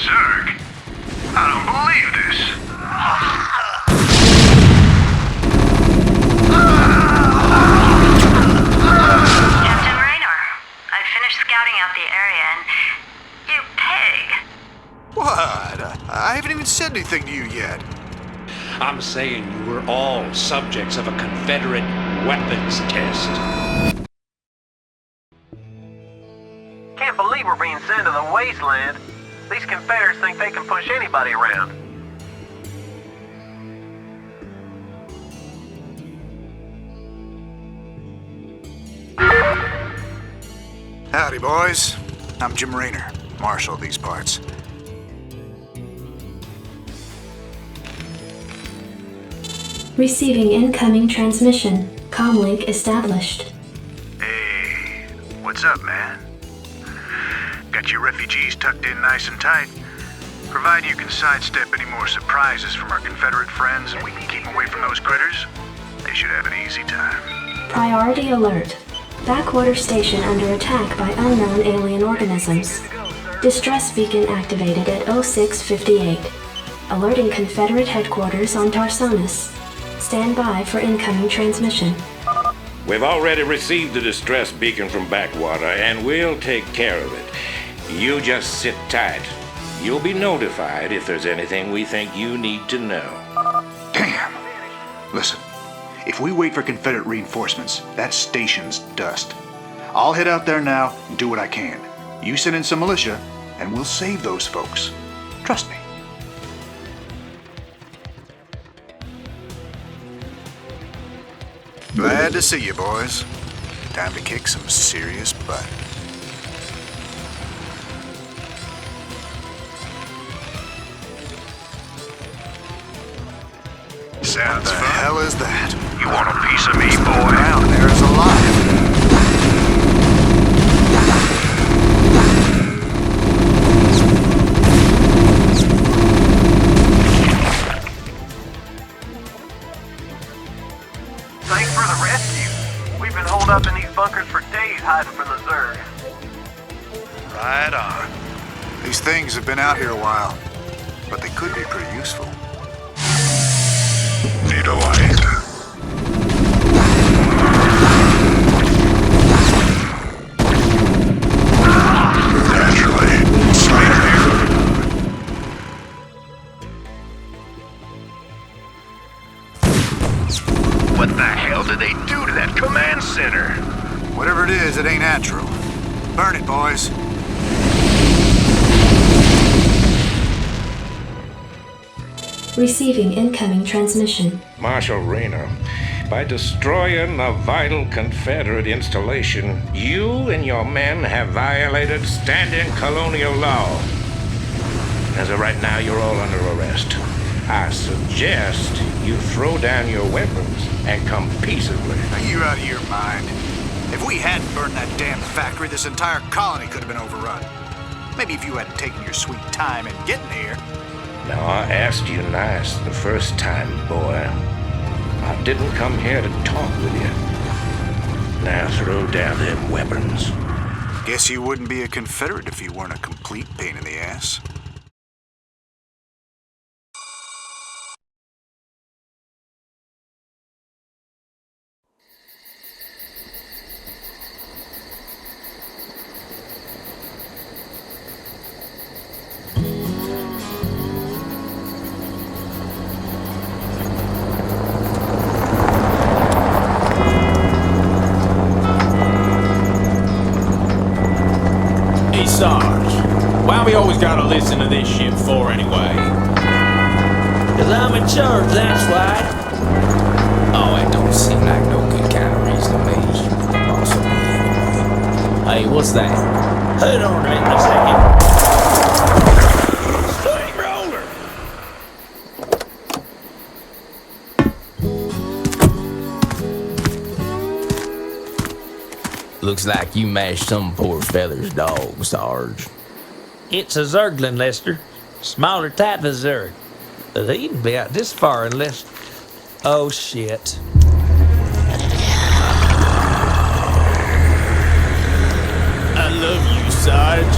Zerg? I don't believe this. Captain Raynor, I finished scouting out the area and... you pig. What? I haven't even said anything to you yet. I'm saying you were all subjects of a Confederate weapons test. Can't believe we're being sent to the wasteland. These Confederates think they can push anybody around. Howdy, boys. I'm Jim Raynor, Marshal of these parts. Receiving incoming transmission. Comlink established. Hey, what's up, man? Got your refugees tucked in nice and tight. Provided you can sidestep any more surprises from our Confederate friends and we can keep away from those critters, they should have an easy time. Priority alert. Backwater station under attack by unknown alien organisms. Distress beacon activated at 0658. Alerting Confederate headquarters on Tarsonis. Stand by for incoming transmission. We've already received the distress beacon from Backwater, and we'll take care of it. You just sit tight. You'll be notified if there's anything we think you need to know. Damn. Listen, if we wait for Confederate reinforcements, that station's dust. I'll head out there now and do what I can. You send in some militia, and we'll save those folks. Trust me. Glad to see you, boys. Time to kick some serious butt. Sounds What the fun. hell is that? You want a piece of me, boy? Down there's alive. Thanks for the rescue. We've been holed up in these bunkers for days hiding from the Zerg. Right on. These things have been out here a while, but they could be pretty useful. Need a light. Naturally. What the hell did they do to that command center? Whatever it is, it ain't natural. Burn it, boys. Receiving incoming transmission. Marshal Raynor, by destroying a vital Confederate installation, you and your men have violated standing colonial law. As of right now, you're all under arrest. I suggest you throw down your weapons and come peaceably. Are you out of your mind? If we hadn't burned that damn factory, this entire colony could have been overrun. Maybe if you hadn't taken your sweet time in getting here. Now, I asked you nice the first time, boy. I didn't come here to talk with you. Now throw down them weapons. Guess you wouldn't be a Confederate if you weren't a complete pain in the ass. Hey, Sarge, why we always gotta listen to this shit for anyway? 'Cause I'm in charge, that's why. Oh, it don't seem like no good kind of reason to me. Possibly anyway. Hey, what's that? Hold on a minute a second. Steamroller! Looks like you mashed some poor feather's dog, Sarge. It's a Zergling, Lester. Smaller type of Zerg. They even be out this far unless... Oh, shit. I love you, Sarge.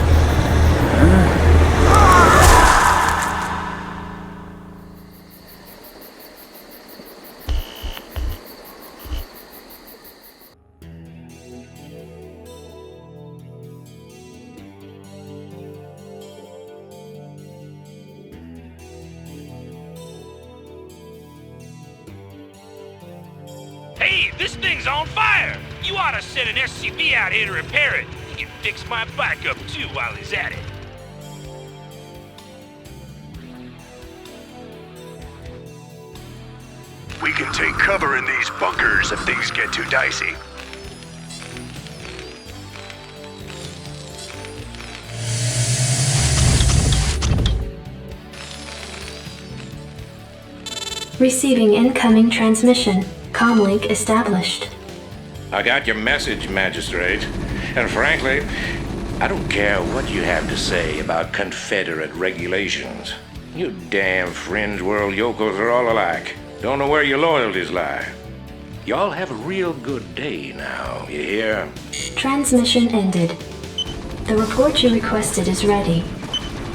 Steve, this thing's on fire! You ought to send an SCV out here to repair it. He can fix my bike up too while he's at it. We can take cover in these bunkers if things get too dicey. Receiving incoming transmission. Comlink established. I got your message, Magistrate. And frankly, I don't care what you have to say about Confederate regulations. You damn fringe world yokels are all alike. Don't know where your loyalties lie. Y'all have a real good day now, you hear? Transmission ended. The report you requested is ready.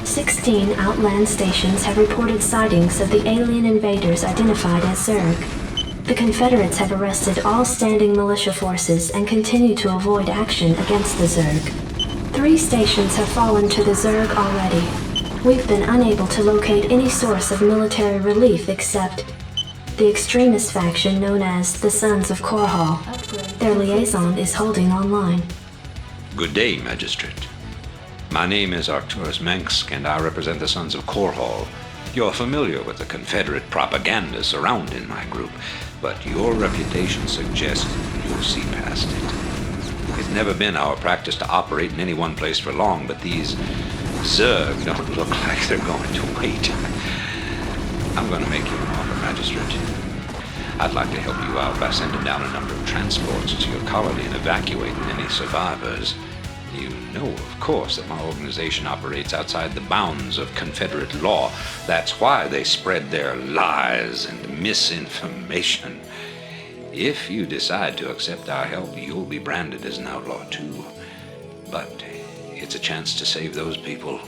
16 Outland stations have reported sightings of the alien invaders identified as Zerg. The Confederates have arrested all standing militia forces and continue to avoid action against the Zerg. 3 stations have fallen to the Zerg already. We've been unable to locate any source of military relief except the extremist faction known as the Sons of Korhal. Their liaison is holding online. Good day, Magistrate. My name is Arcturus Mensk, and I represent the Sons of Korhal. You're familiar with the Confederate propaganda surrounding my group, but your reputation suggests you'll see past it. It's never been our practice to operate in any one place for long, but these Zerg don't look like they're going to wait. I'm going to make you an offer, Magistrate. I'd like to help you out by sending down a number of transports to your colony and evacuating any survivors. You know, of course, that my organization operates outside the bounds of Confederate law. That's why they spread their lies and misinformation. If you decide to accept our help, you'll be branded as an outlaw too. But it's a chance to save those people.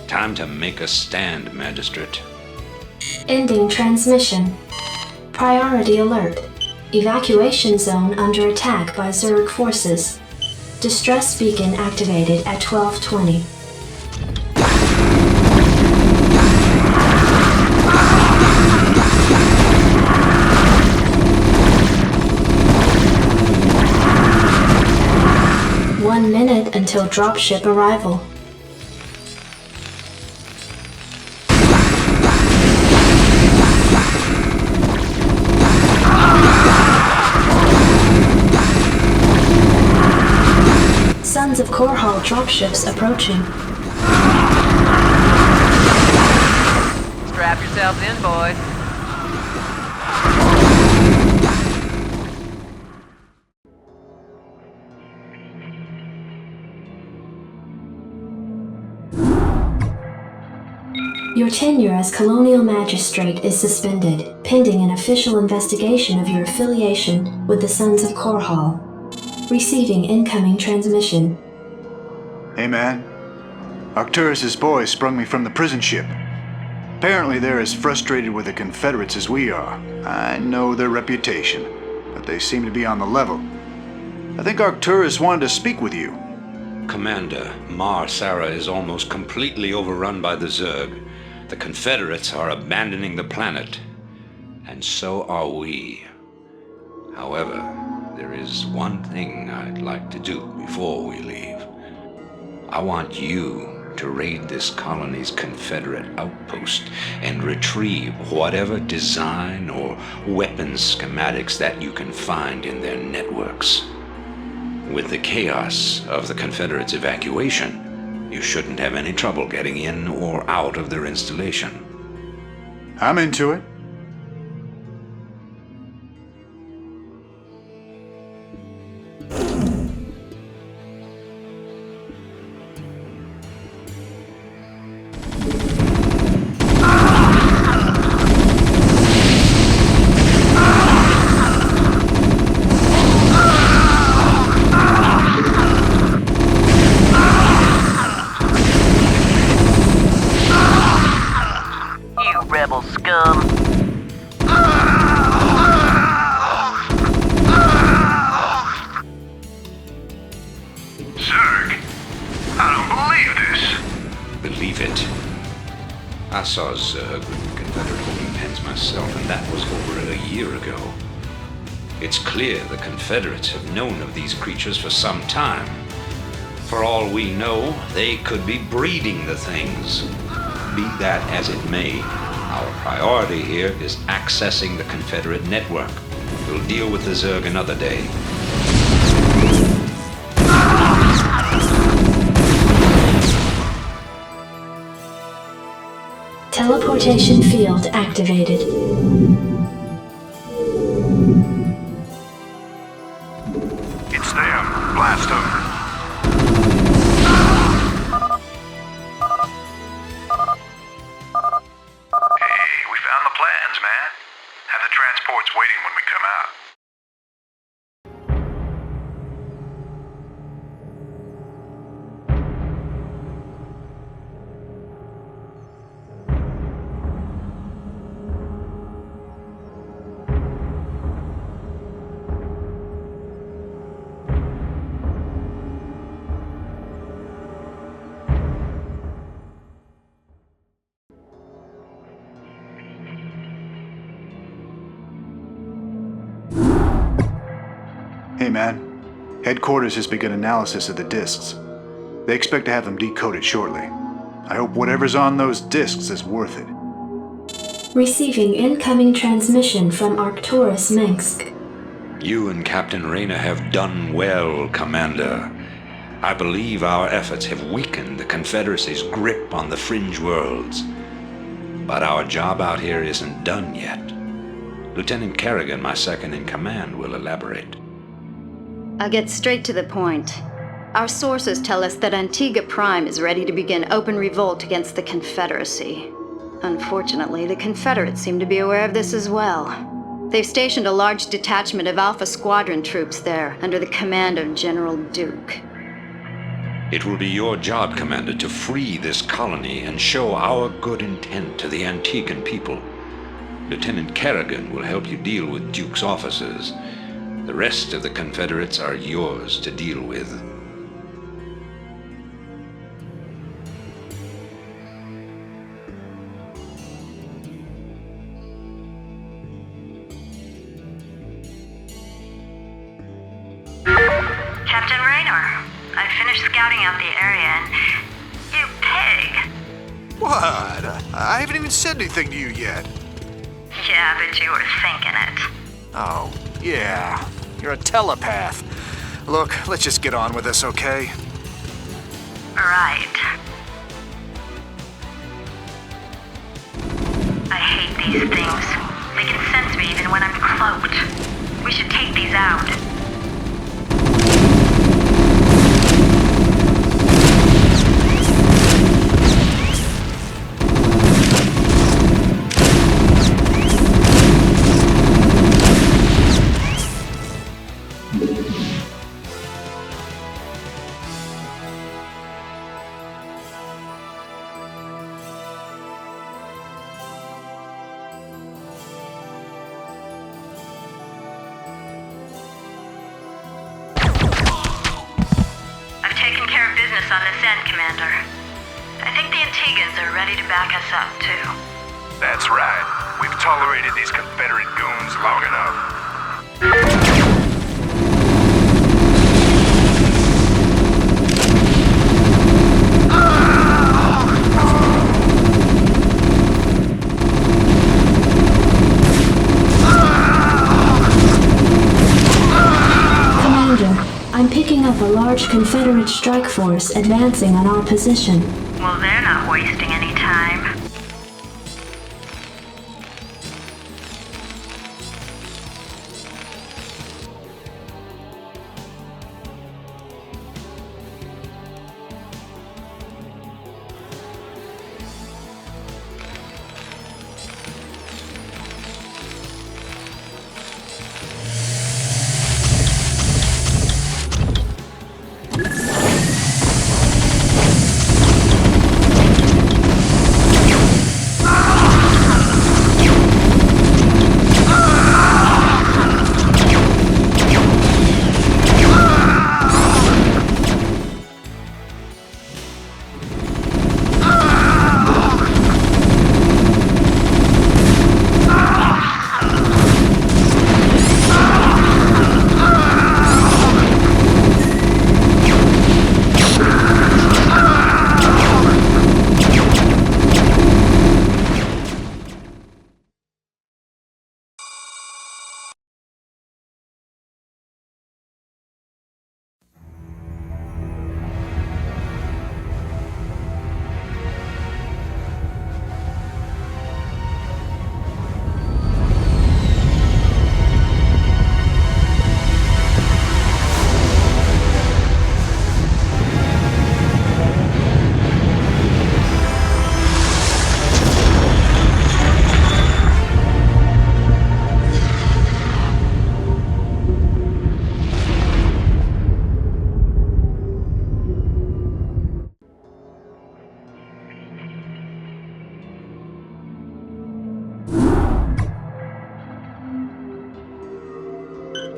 Time to make a stand, Magistrate. Ending transmission. Priority alert. Evacuation zone under attack by Zerg forces. Distress beacon activated at 12:20. One minute until dropship arrival. Sons of Korhal dropships approaching. Strap yourselves in, boys. Your tenure as Colonial Magistrate is suspended, pending an official investigation of your affiliation with the Sons of Korhal. Receiving incoming transmission. Hey man, Arcturus's boys sprung me from the prison ship. Apparently they're as frustrated with the Confederates as we are. I know their reputation, but they seem to be on the level. I think Arcturus wanted to speak with you. Commander, Mar Sara is almost completely overrun by the Zerg. The Confederates are abandoning the planet, and so are we. However, there is one thing I'd like to do before we leave. I want you to raid this colony's Confederate outpost and retrieve whatever design or weapons schematics that you can find in their networks. With the chaos of the Confederates' evacuation, you shouldn't have any trouble getting in or out of their installation. I'm into it. Rebel scum. Zerg, I don't believe this. Believe it. I saw Zerg with the Confederate holding pens myself, and that was over a year ago. It's clear the Confederates have known of these creatures for some time. For all we know, they could be breeding the things. Be that as it may, our priority here is accessing the Confederate network. We'll deal with the Zerg another day. Teleportation field activated. It's them. Blast them. Hey, we found the plans, man. Have the transports waiting when we come out. Hey man, headquarters has begun analysis of the discs. They expect to have them decoded shortly. I hope whatever's on those discs is worth it. Receiving incoming transmission from Arcturus Minsk. You and Captain Rayner have done well, Commander. I believe our efforts have weakened the Confederacy's grip on the fringe worlds. But our job out here isn't done yet. Lieutenant Kerrigan, my second in command, will elaborate. I'll get straight to the point. Our sources tell us that Antigua Prime is ready to begin open revolt against the Confederacy. Unfortunately, the Confederates seem to be aware of this as well. They've stationed a large detachment of Alpha Squadron troops there, under the command of General Duke. It will be your job, Commander, to free this colony and show our good intent to the Antiguan people. Lieutenant Kerrigan will help you deal with Duke's officers. The rest of the Confederates are yours to deal with. Captain Raynor, I finished scouting out the area and... You pig! What? I haven't even said anything to you yet. Yeah, but you were thinking it. Oh, yeah. You're a telepath. Look, let's just get on with this, okay? Right. I hate these things. They can sense me even when I'm cloaked. We should take these out. On this end, Commander. I think the Antiguans are ready to back us up, too. That's right. We've tolerated these Confederate goons long enough. I'm picking up a large Confederate strike force advancing on our position. Well, they're not wasting any time.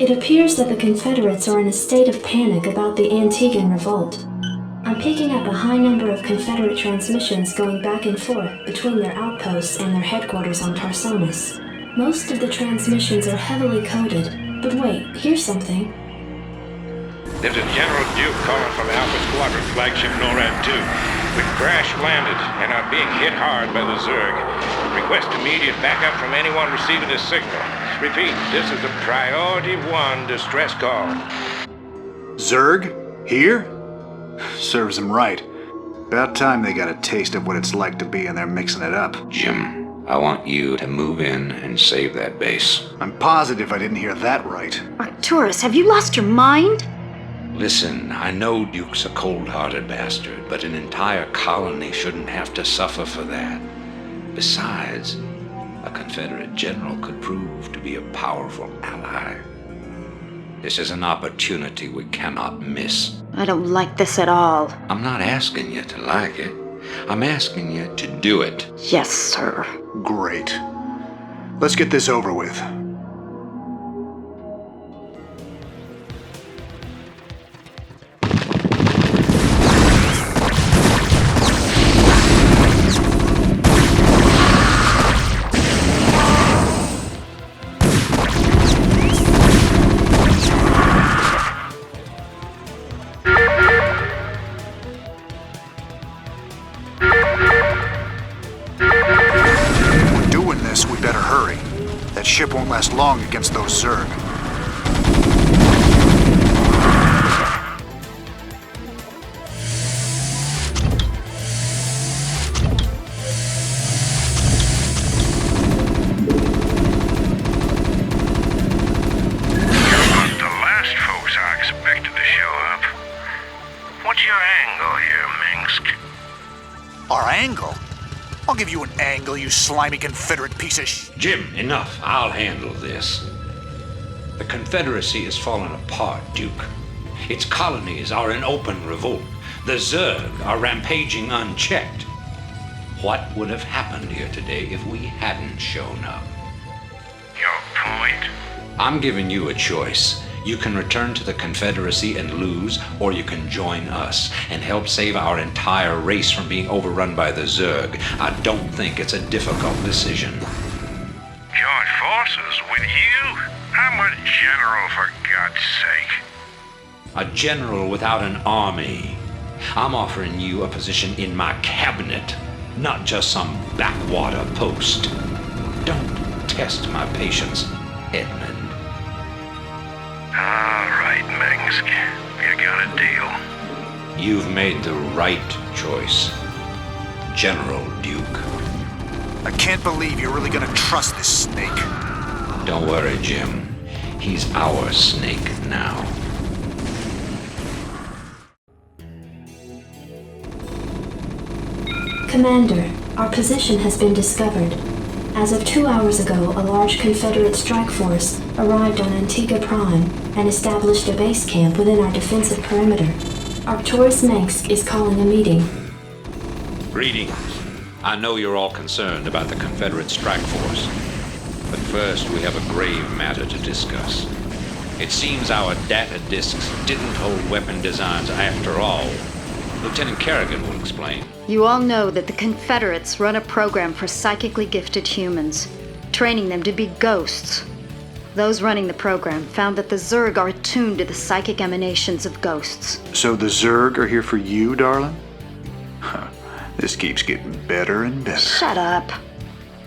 It appears that the Confederates are in a state of panic about the Antiguan revolt. I'm picking up a high number of Confederate transmissions going back and forth between their outposts and their headquarters on Tarsonis. Most of the transmissions are heavily coded, but wait, here's something. This is General Duke calling from Alpha Squadron, flagship NORAD 2. We've crash-landed and are being hit hard by the Zerg. Request immediate backup from anyone receiving this signal. Repeat, this is a Priority 1 distress call. Zerg? Here? Serves them right. About time they got a taste of what it's like to be in there mixing it up. Jim, I want you to move in and save that base. I'm positive I didn't hear that right. Arcturus, have you lost your mind? Listen, I know Duke's a cold-hearted bastard, but an entire colony shouldn't have to suffer for that. Besides, a Confederate general could prove to be a powerful ally. This is an opportunity we cannot miss. I don't like this at all. I'm not asking you to like it. I'm asking you to do it. Yes, sir. Great. Let's get this over with. Ship won't last long against those Zerg. What's your angle here, Minsk? Our angle? I'll give you an angle, you slimy Confederate piece of Jim, enough. I'll handle this. The Confederacy is falling apart, Duke. Its colonies are in open revolt. The Zerg are rampaging unchecked. What would have happened here today if we hadn't shown up? Your point? I'm giving you a choice. You can return to the Confederacy and lose, or you can join us and help save our entire race from being overrun by the Zerg. I don't think it's a difficult decision. Join forces with you? I'm a general, for God's sake. A general without an army. I'm offering you a position in my cabinet, not just some backwater post. Don't test my patience, Edmund. All right, Minsk. You got a deal. You've made the right choice, General Duke. I can't believe you're really gonna trust this snake. Don't worry, Jim. He's our snake now. Commander, our position has been discovered. As of 2 hours ago, a large Confederate strike force arrived on Antigua Prime and established a base camp within our defensive perimeter. Arcturus Mengsk is calling a meeting. Greetings. I know you're all concerned about the Confederate strike force. But first, we have a grave matter to discuss. It seems our data disks didn't hold weapon designs after all. Lieutenant Kerrigan will explain. You all know that the Confederates run a program for psychically gifted humans, training them to be ghosts. Those running the program found that the Zerg are attuned to the psychic emanations of ghosts. So the Zerg are here for you, darling? This keeps getting better and better. Shut up.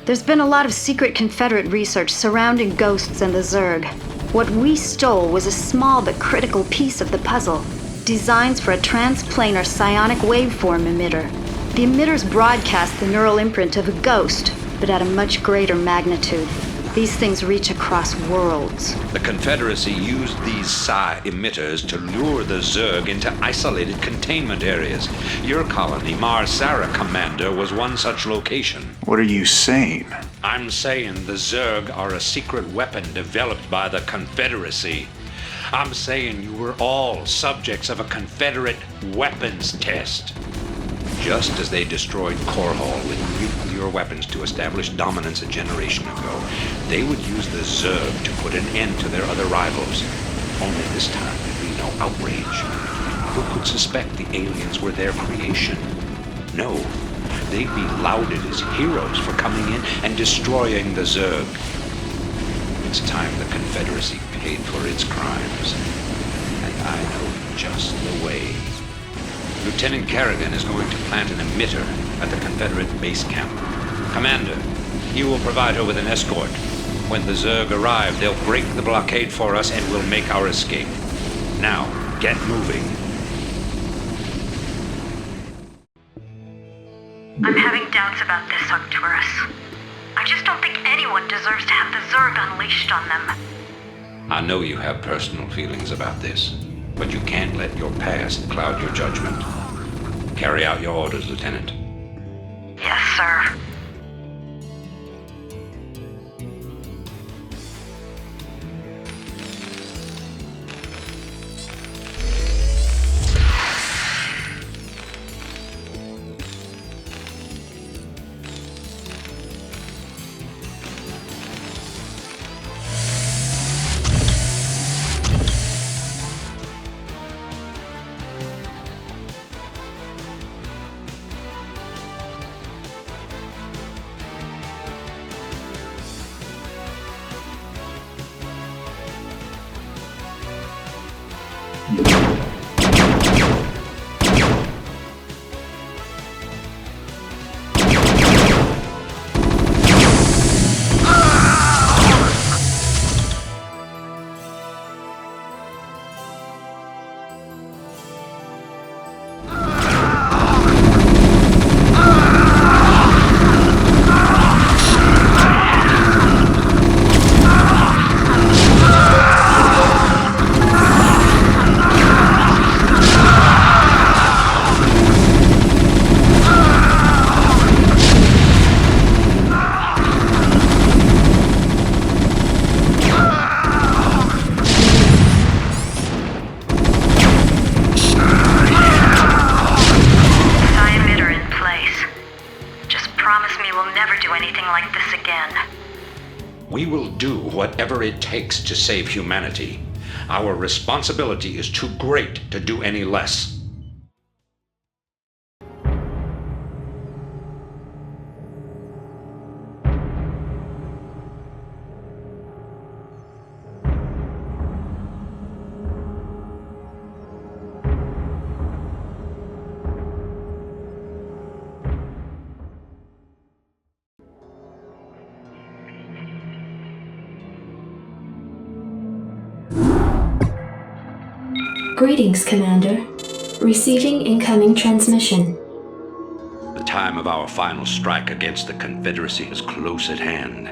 There's been a lot of secret Confederate research surrounding ghosts and the Zerg. What we stole was a small but critical piece of the puzzle. Designs for a transplanar psionic waveform emitter. The emitters broadcast the neural imprint of a ghost, but at a much greater magnitude. These things reach across worlds. The Confederacy used these psi emitters to lure the Zerg into isolated containment areas. Your colony, Mars Sara Commander, was one such location. What are you saying? I'm saying the Zerg are a secret weapon developed by the Confederacy. I'm saying you were all subjects of a Confederate weapons test. Just as they destroyed Core Hall with nuclear weapons to establish dominance a generation ago, they would use the Zerg to put an end to their other rivals. Only this time there'd be no outrage. Who could suspect the aliens were their creation? No, they'd be lauded as heroes for coming in and destroying the Zerg. It's time the Confederacy paid for its crimes. And I know just the way. Lieutenant Kerrigan is going to plant an emitter at the Confederate base camp. Commander, you will provide her with an escort. When the Zerg arrive, they'll break the blockade for us and we'll make our escape. Now, get moving. I'm having doubts about this, Arcturus. I just don't think anyone deserves to have the Zerg unleashed on them. I know you have personal feelings about this, but you can't let your past cloud your judgment. Carry out your orders, Lieutenant. Yes, sir. We will do whatever it takes to save humanity. Our responsibility is too great to do any less. Greetings, Commander. Receiving incoming transmission. The time of our final strike against the Confederacy is close at hand.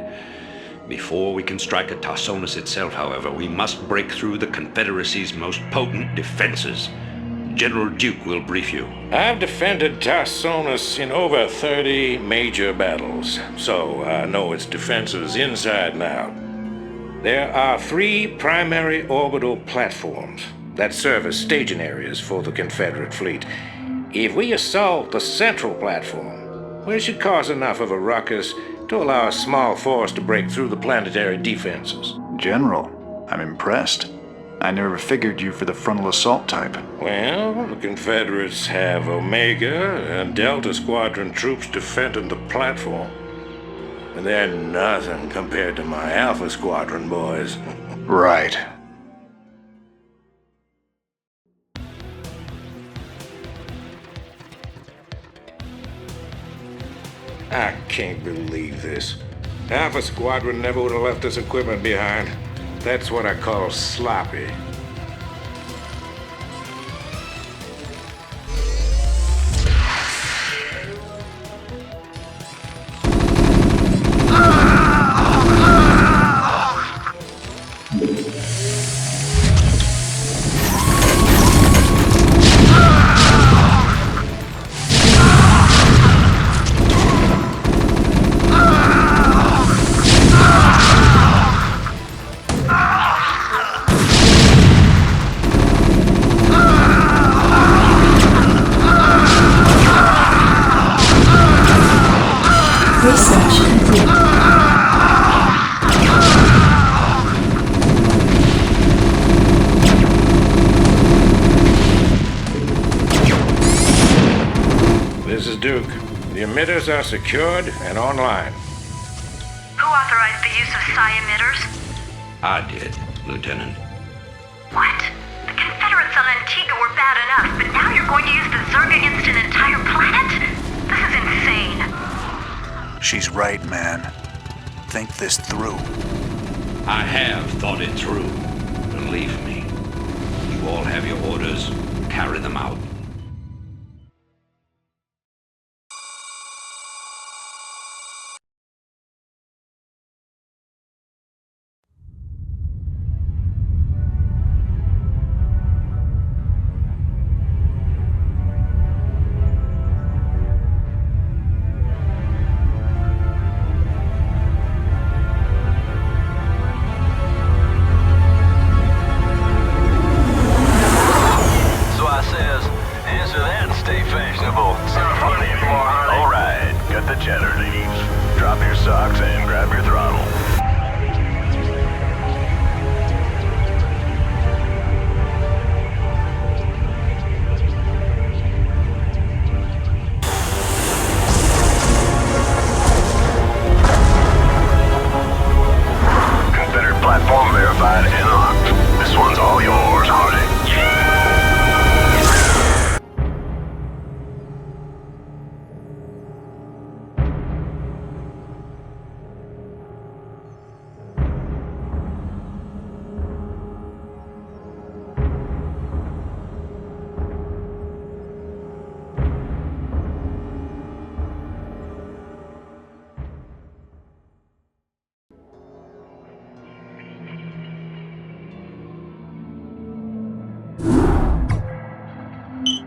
Before we can strike at Tarsonis itself, however, we must break through the Confederacy's most potent defenses. General Duke will brief you. I've defended Tarsonis in over 30 major battles, so I know its defenses inside and out. There are 3 primary orbital platforms that serve as staging areas for the Confederate fleet. If we assault the central platform, we should cause enough of a ruckus to allow a small force to break through the planetary defenses. General, I'm impressed. I never figured you for the frontal assault type. Well, the Confederates have Omega and Delta Squadron troops defending the platform. And they're nothing compared to my Alpha Squadron boys. Right. I can't believe this. Alpha Squadron never would have left this equipment behind. That's what I call sloppy. Research complete. This is Duke. The emitters are secured and online. Who authorized the use of psi emitters? I did, Lieutenant. What? The Confederates on Antigua were bad enough, but now you're going to use the Zerg against an entire planet? This is insane. She's right, man. Think this through. I have thought it through. Believe me. You all have your orders. Carry them out.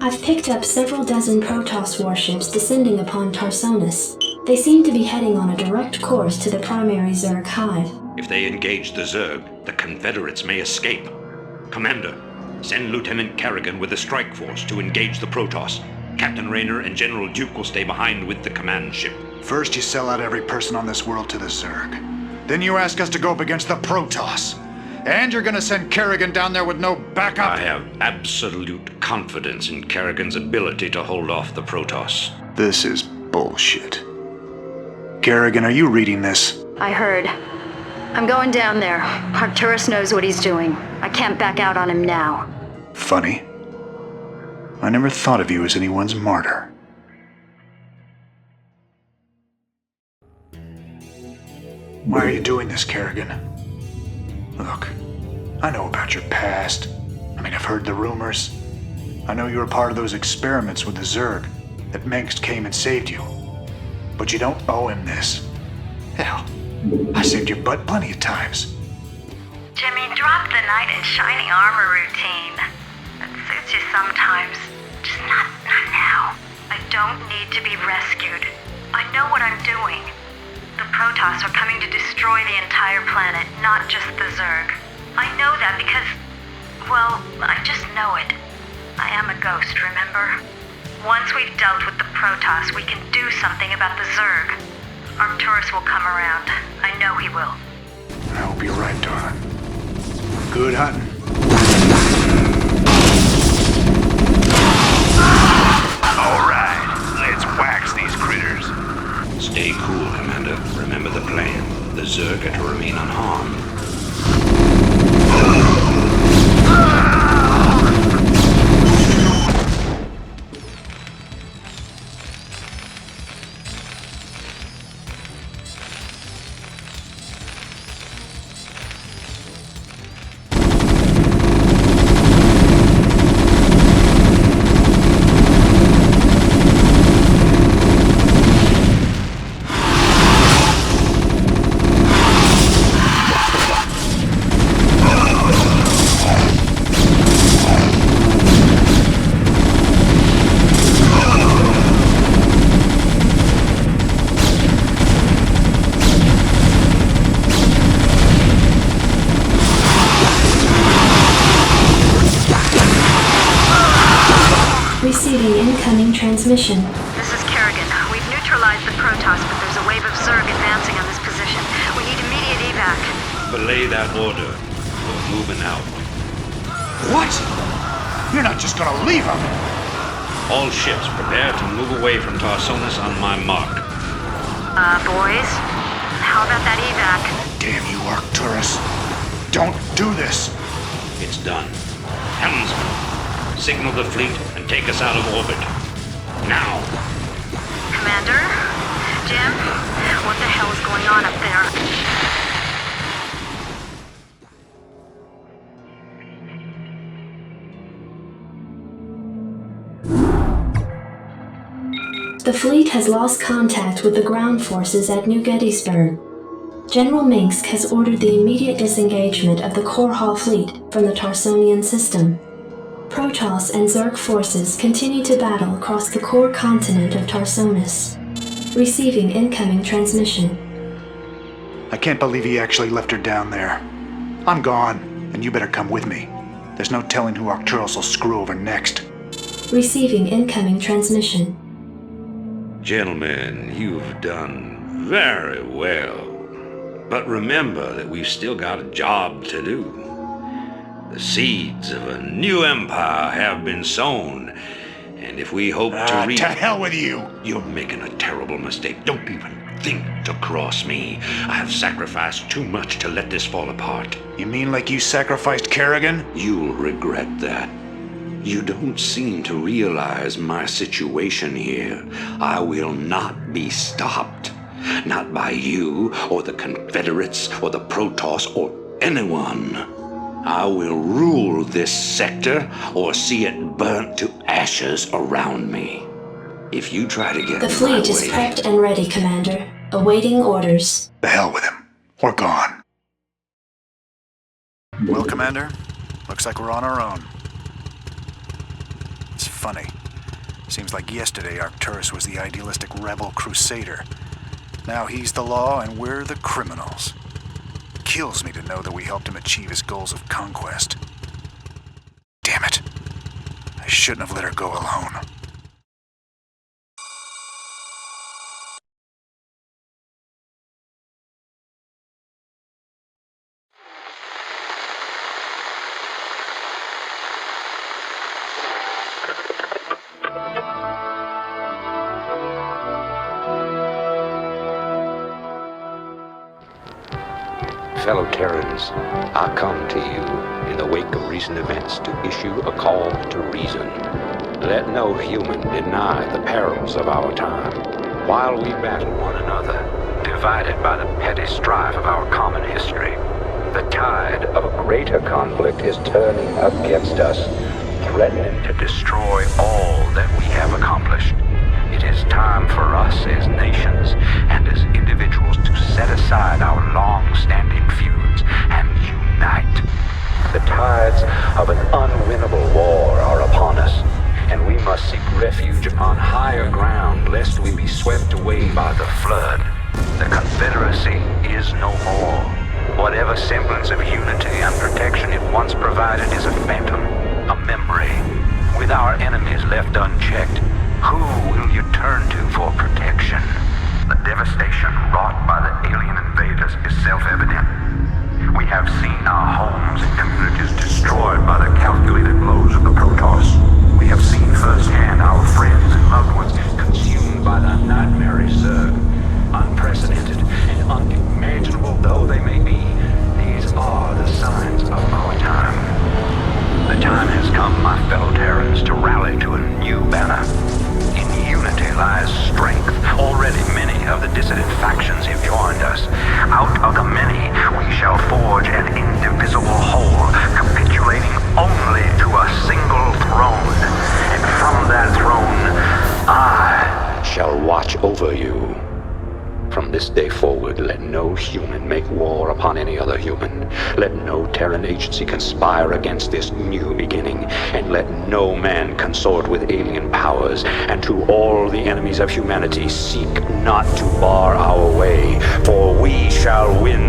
I've picked up several dozen Protoss warships descending upon Tarsonis. They seem to be heading on a direct course to the primary Zerg hive. If they engage the Zerg, the Confederates may escape. Commander, send Lieutenant Kerrigan with the strike force to engage the Protoss. Captain Rayner and General Duke will stay behind with the command ship. First you sell out every person on this world to the Zerg. Then you ask us to go up against the Protoss. And you're gonna send Kerrigan down there with no backup? I have absolute confidence in Kerrigan's ability to hold off the Protoss. This is bullshit. Kerrigan, are you reading this? I heard. I'm going down there. Arcturus knows what he's doing. I can't back out on him now. Funny. I never thought of you as anyone's martyr. Why are you doing this, Kerrigan? Look, I know about your past. I mean, I've heard the rumors. I know you were part of those experiments with the Zerg, that Mengsk came and saved you. But you don't owe him this. Hell, I saved your butt plenty of times. Jimmy, drop the knight in shining armor routine. That suits you sometimes. Just not now. I don't need to be rescued. I know what I'm doing. The Protoss are coming to destroy the entire planet, not just the Zerg. I know that because, well, I just know it. I am a ghost, remember? Once we've dealt with the Protoss, we can do something about the Zerg. Arcturus will come around. I know he will. I hope you're right, darling. Good hunting. All right, let's wax these critters. Stay cool, Commander. Remember the plan. The Zerg are to remain unharmed. Receiving incoming transmission. This is Kerrigan. We've neutralized the Protoss, but there's a wave of belay that order. We're moving out. What? You're not just gonna leave him! All ships prepare to move away from Tarsonis on my mark. Boys? How about that evac? Damn you, Arcturus. Don't do this! It's done. Helmsman, signal the fleet and take us out of orbit. Now! Commander? Jim? What the hell is going on up there? The fleet has lost contact with the ground forces at New Gettysburg. General Minsk has ordered the immediate disengagement of the Korhal fleet from the Tarsonian system. Protoss and Zerg forces continue to battle across the core continent of Tarsonis. Receiving incoming transmission. I can't believe he actually left her down there. I'm gone, and you better come with me. There's no telling who Arcturus will screw over next. Receiving incoming transmission. Gentlemen, you've done very well. But remember that we've still got a job to do. The seeds of a new empire have been sown, and if we hope to reach... To hell with you! You're making a terrible mistake. Don't even think to cross me. I have sacrificed too much to let this fall apart. You mean like you sacrificed Kerrigan? You'll regret that. You don't seem to realize my situation here. I will not be stopped. Not by you, or the Confederates, or the Protoss, or anyone. I will rule this sector, or see it burnt to ashes around me. If you try to get The fleet is prepped and ready, Commander. Awaiting orders. The hell with him. We're gone. Well, Commander, looks like we're on our own. It's funny. Seems like yesterday Arcturus was the idealistic rebel crusader. Now he's the law and we're the criminals. Kills me to know that we helped him achieve his goals of conquest. Damn it. I shouldn't have let her go alone. Fellow Terrans, I come to you in the wake of recent events to issue a call to reason. Let no human deny the perils of our time. While we battle one another, divided by the petty strife of our common history, the tide of a greater conflict is turning against us, threatening to destroy all that we have accomplished. It is time for us as nations and as individuals to set aside our long-standing feuds and unite. The tides of an unwinnable war are upon us, and we must seek refuge upon higher ground lest we be swept away by the flood. The Confederacy is no more. Whatever semblance of unity and protection it once provided is a phantom, a memory. With our enemies left unchecked, who will you turn to for protection? The devastation wrought by the alien invaders is self-evident. We have seen our homes and communities destroyed by the calculated blows of the Protoss. We have seen firsthand our friends and loved ones consumed by the nightmare Zerg. Unprecedented and unimaginable though they may be, these are the signs of our time. The time has come, my fellow Terrans, to rally to a new banner. In unity lies strength. Already many of the dissident factions have joined us. Out of the many, we shall forge an indivisible whole, capitulating only to a single throne. And from that throne, I shall watch over you. From this day forward, let no human make war upon any other human. Let no Terran agency conspire against this new beginning, and let no man consort with alien powers. And to all the enemies of humanity, seek not to bar our way, for we shall win